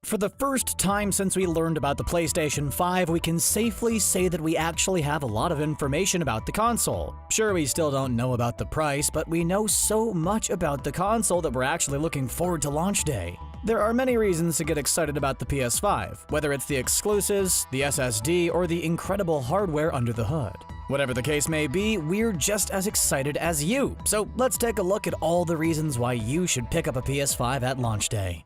For the first time since we learned about the PlayStation 5, we can safely say that we actually have a lot of information about the console. Sure, we still don't know about the price, but we know so much about the console that we're actually looking forward to launch day. There are many reasons to get excited about the PS5, whether it's the exclusives, the SSD, or the incredible hardware under the hood. Whatever the case may be, we're just as excited as you, so let's take a look at all the reasons why you should pick up a PS5 at launch day.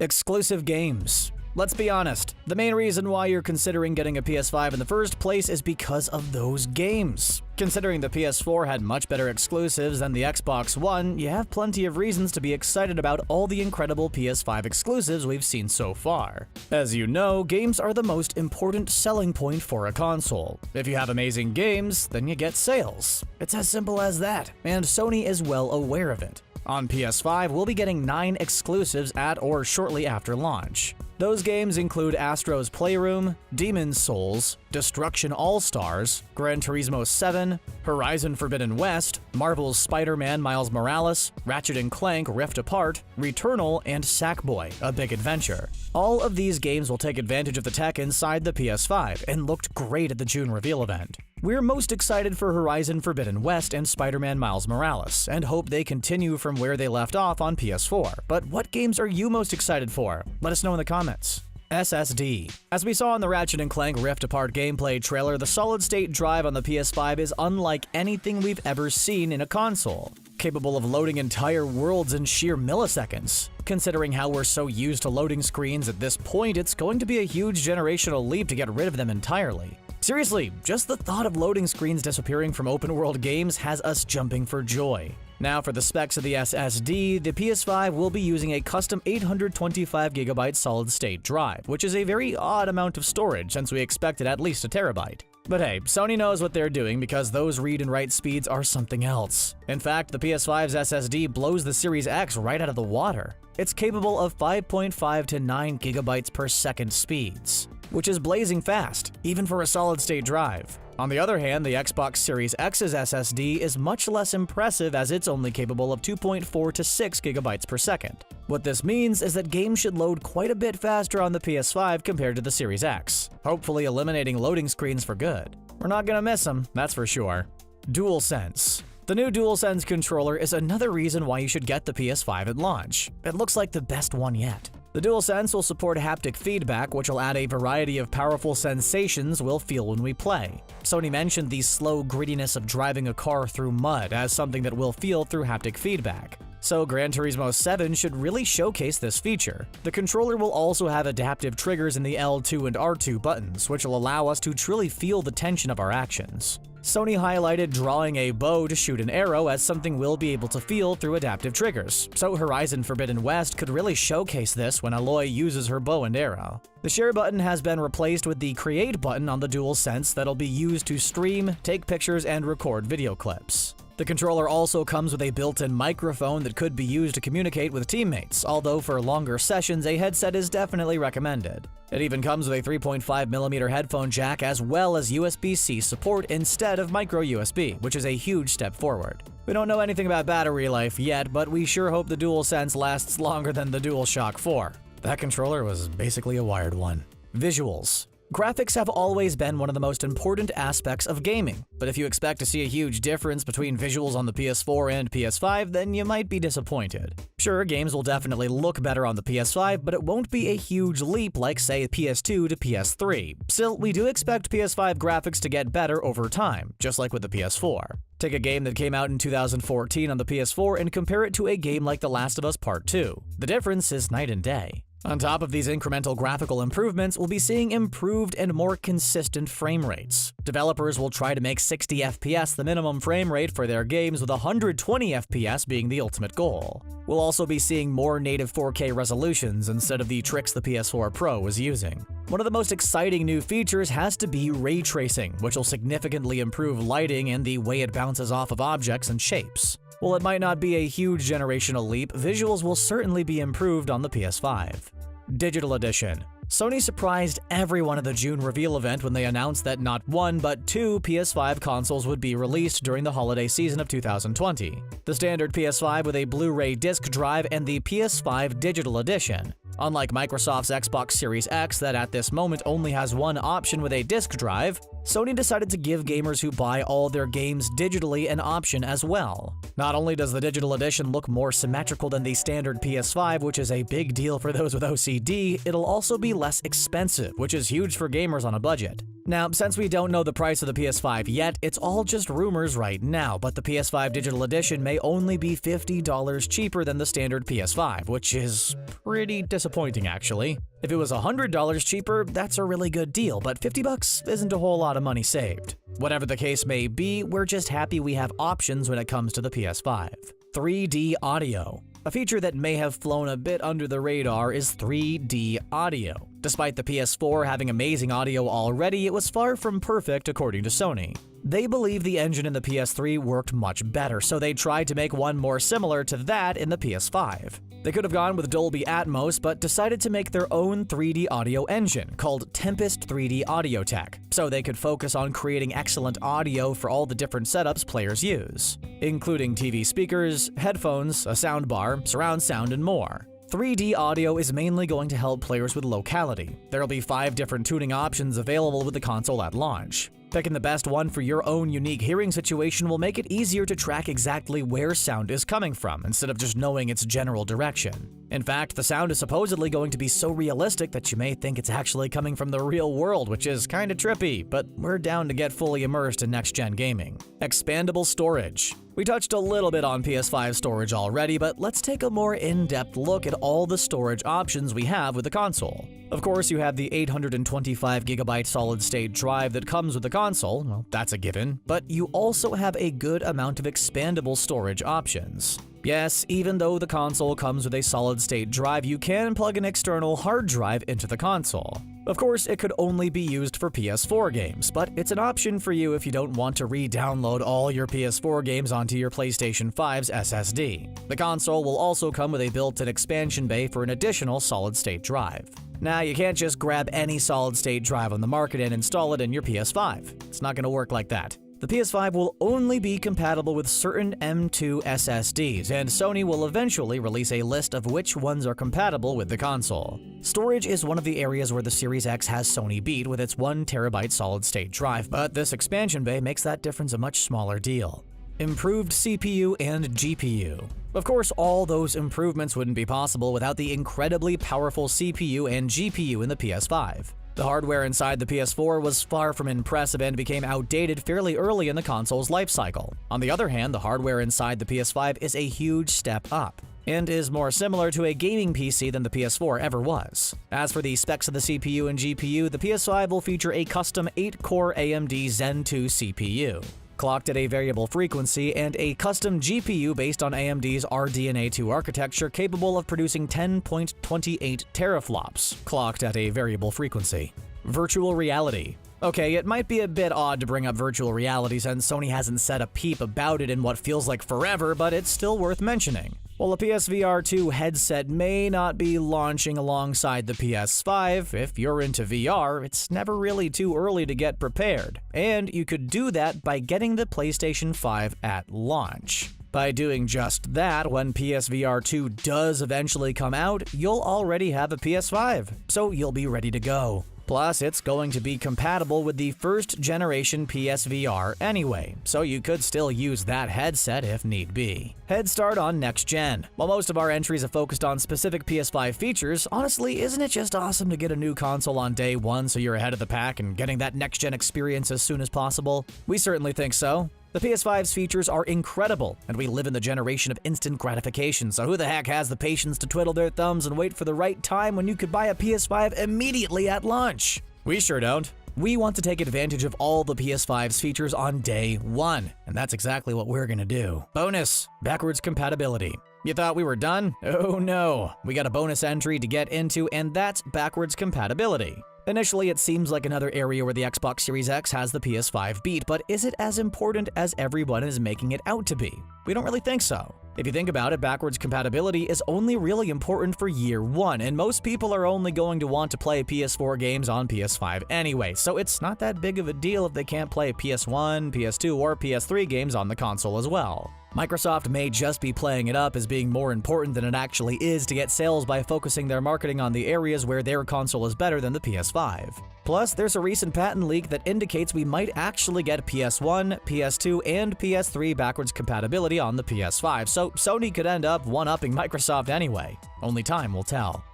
Exclusive games. Let's be honest, the main reason why you're considering getting a PS5 in the first place is because of those games. Considering the PS4 had much better exclusives than the Xbox One, you have plenty of reasons to be excited about all the incredible PS5 exclusives we've seen so far. As you know, games are the most important selling point for a console. If you have amazing games, then you get sales. It's as simple as that, and Sony is well aware of it. On PS5, we'll be getting 9 exclusives at or shortly after launch. Those games include Astro's Playroom, Demon's Souls, Destruction All-Stars, Gran Turismo 7, Horizon Forbidden West, Marvel's Spider-Man Miles Morales, Ratchet & Clank Rift Apart, Returnal, and Sackboy: A Big Adventure. All of these games will take advantage of the tech inside the PS5 and looked great at the June reveal event. We're most excited for Horizon Forbidden West and Spider-Man Miles Morales, and hope they continue from where they left off on PS4. But what games are you most excited for? Let us know in the comments. SSD. As we saw in the Ratchet & Clank Rift Apart gameplay trailer, the solid-state drive on the PS5 is unlike anything we've ever seen in a console, capable of loading entire worlds in sheer milliseconds. Considering how we're so used to loading screens at this point, it's going to be a huge generational leap to get rid of them entirely. Seriously, just the thought of loading screens disappearing from open-world games has us jumping for joy. Now for the specs of the SSD, the PS5 will be using a custom 825GB solid-state drive, which is a very odd amount of storage since we expected at least a terabyte. But hey, Sony knows what they're doing because those read and write speeds are something else. In fact, the PS5's SSD blows the Series X right out of the water. It's capable of 5.5 to 9 GB per second speeds, which is blazing fast, even for a solid-state drive. On the other hand, the Xbox Series X's SSD is much less impressive as it's only capable of 2.4 to 6 GB per second. What this means is that games should load quite a bit faster on the PS5 compared to the Series X, hopefully eliminating loading screens for good. We're not gonna miss them, that's for sure. DualSense. The new DualSense controller is another reason why you should get the PS5 at launch. It looks like the best one yet. The DualSense will support haptic feedback, which will add a variety of powerful sensations we'll feel when we play. Sony mentioned the slow grittiness of driving a car through mud as something that we'll feel through haptic feedback. So Gran Turismo 7 should really showcase this feature. The controller will also have adaptive triggers in the L2 and R2 buttons, which will allow us to truly feel the tension of our actions. Sony highlighted drawing a bow to shoot an arrow as something we'll be able to feel through adaptive triggers, so Horizon Forbidden West could really showcase this when Aloy uses her bow and arrow. The share button has been replaced with the create button on the DualSense that'll be used to stream, take pictures, and record video clips. The controller also comes with a built-in microphone that could be used to communicate with teammates, although for longer sessions a headset is definitely recommended. It even comes with a 3.5mm headphone jack as well as USB-C support instead of micro USB, which is a huge step forward. We don't know anything about battery life yet, but we sure hope the DualSense lasts longer than the DualShock 4. That controller was basically a wired one. Visuals. Graphics have always been one of the most important aspects of gaming, but if you expect to see a huge difference between visuals on the PS4 and PS5, then you might be disappointed. Sure, games will definitely look better on the PS5, but it won't be a huge leap like, say, PS2 to PS3. Still, we do expect PS5 graphics to get better over time, just like with the PS4. Take a game that came out in 2014 on the PS4 and compare it to a game like The Last of Us Part 2. The difference is night and day. On top of these incremental graphical improvements, we'll be seeing improved and more consistent frame rates. Developers will try to make 60 FPS the minimum frame rate for their games, with 120 FPS being the ultimate goal. We'll also be seeing more native 4K resolutions instead of the tricks the PS4 Pro was using. One of the most exciting new features has to be ray tracing, which will significantly improve lighting and the way it bounces off of objects and shapes. While it might not be a huge generational leap, visuals will certainly be improved on the PS5. Digital Edition. Sony surprised everyone at the June reveal event when they announced that not one but two PS5 consoles would be released during the holiday season of 2020. The standard PS5 with a Blu-ray disc drive and the PS5 Digital Edition. Unlike Microsoft's Xbox Series X that at this moment only has one option with a disc drive, Sony decided to give gamers who buy all their games digitally an option as well. Not only does the Digital Edition look more symmetrical than the standard PS5, which is a big deal for those with OCD, it'll also be less expensive, which is huge for gamers on a budget. Now, since we don't know the price of the PS5 yet, it's all just rumors right now, but the PS5 Digital Edition may only be $50 cheaper than the standard PS5, which is pretty disappointing actually. If it was $100 cheaper, that's a really good deal, but $50 isn't a whole lot of money saved. Whatever the case may be, we're just happy we have options when it comes to the PS5. 3D audio. A feature that may have flown a bit under the radar is 3D audio. Despite the PS4 having amazing audio already, it was far from perfect according to Sony. They believe the engine in the PS3 worked much better, so they tried to make one more similar to that in the PS5. They could have gone with Dolby Atmos, but decided to make their own 3D audio engine called Tempest 3D Audio Tech, so they could focus on creating excellent audio for all the different setups players use, including TV speakers, headphones, a soundbar, surround sound, and more. 3D audio is mainly going to help players with locality. There'll be 5 different tuning options available with the console at launch. Picking the best one for your own unique hearing situation will make it easier to track exactly where sound is coming from, instead of just knowing its general direction. In fact, the sound is supposedly going to be so realistic that you may think it's actually coming from the real world, which is kinda trippy, but we're down to get fully immersed in next-gen gaming. Expandable storage. We touched a little bit on PS5 storage already, but let's take a more in-depth look at all the storage options we have with the console. Of course, you have the 825GB solid-state drive that comes with the console, well, that's a given, but you also have a good amount of expandable storage options. Yes, even though the console comes with a solid-state drive, you can plug an external hard drive into the console. Of course, it could only be used for PS4 games, but it's an option for you if you don't want to re-download all your PS4 games onto your PlayStation 5's SSD. The console will also come with a built-in expansion bay for an additional solid-state drive. Now, you can't just grab any solid-state drive on the market and install it in your PS5. It's not going to work like that. The PS5 will only be compatible with certain M.2 SSDs, and Sony will eventually release a list of which ones are compatible with the console. Storage is one of the areas where the Series X has Sony beat with its 1TB solid-state drive, but this expansion bay makes that difference a much smaller deal. Improved CPU and GPU. Of course, all those improvements wouldn't be possible without the incredibly powerful CPU and GPU in the PS5. The hardware inside the PS4 was far from impressive and became outdated fairly early in the console's lifecycle. On the other hand, the hardware inside the PS5 is a huge step up, and is more similar to a gaming PC than the PS4 ever was. As for the specs of the CPU and GPU, the PS5 will feature a custom 8-core AMD Zen 2 CPU, clocked at a variable frequency, and a custom GPU based on AMD's RDNA 2 architecture capable of producing 10.28 teraflops, clocked at a variable frequency. Virtual reality. Okay, it might be a bit odd to bring up virtual reality since Sony hasn't said a peep about it in what feels like forever, but it's still worth mentioning. While the PSVR 2 headset may not be launching alongside the PS5, if you're into VR, it's never really too early to get prepared. And you could do that by getting the PlayStation 5 at launch. By doing just that, when PSVR 2 does eventually come out, you'll already have a PS5, so you'll be ready to go. Plus, it's going to be compatible with the first-generation PSVR anyway, so you could still use that headset if need be. Head start on next-gen. While most of our entries have focused on specific PS5 features, honestly, isn't it just awesome to get a new console on day one so you're ahead of the pack and getting that next-gen experience as soon as possible? We certainly think so. The PS5's features are incredible, and we live in the generation of instant gratification, so who the heck has the patience to twiddle their thumbs and wait for the right time when you could buy a PS5 immediately at launch? We sure don't. We want to take advantage of all the PS5's features on day one, and that's exactly what we're gonna do. Bonus: backwards compatibility. You thought we were done? Oh no, we got a bonus entry to get into, and that's backwards compatibility. Initially, it seems like another area where the Xbox Series X has the PS5 beat, but is it as important as everyone is making it out to be? We don't really think so. If you think about it, backwards compatibility is only really important for year one, and most people are only going to want to play PS4 games on PS5 anyway, so it's not that big of a deal if they can't play PS1, PS2, or PS3 games on the console as well. Microsoft may just be playing it up as being more important than it actually is to get sales by focusing their marketing on the areas where their console is better than the PS5. Plus, there's a recent patent leak that indicates we might actually get PS1, PS2, and PS3 backwards compatibility on the PS5, so Sony could end up one-upping Microsoft anyway. Only time will tell.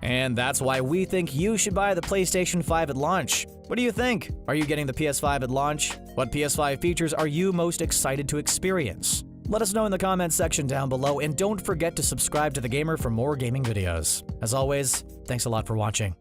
And that's why we think you should buy the PlayStation 5 at launch. What do you think? Are you getting the PS5 at launch? What PS5 features are you most excited to experience? Let us know in the comments section down below, and don't forget to subscribe to The Gamer for more gaming videos. As always, thanks a lot for watching.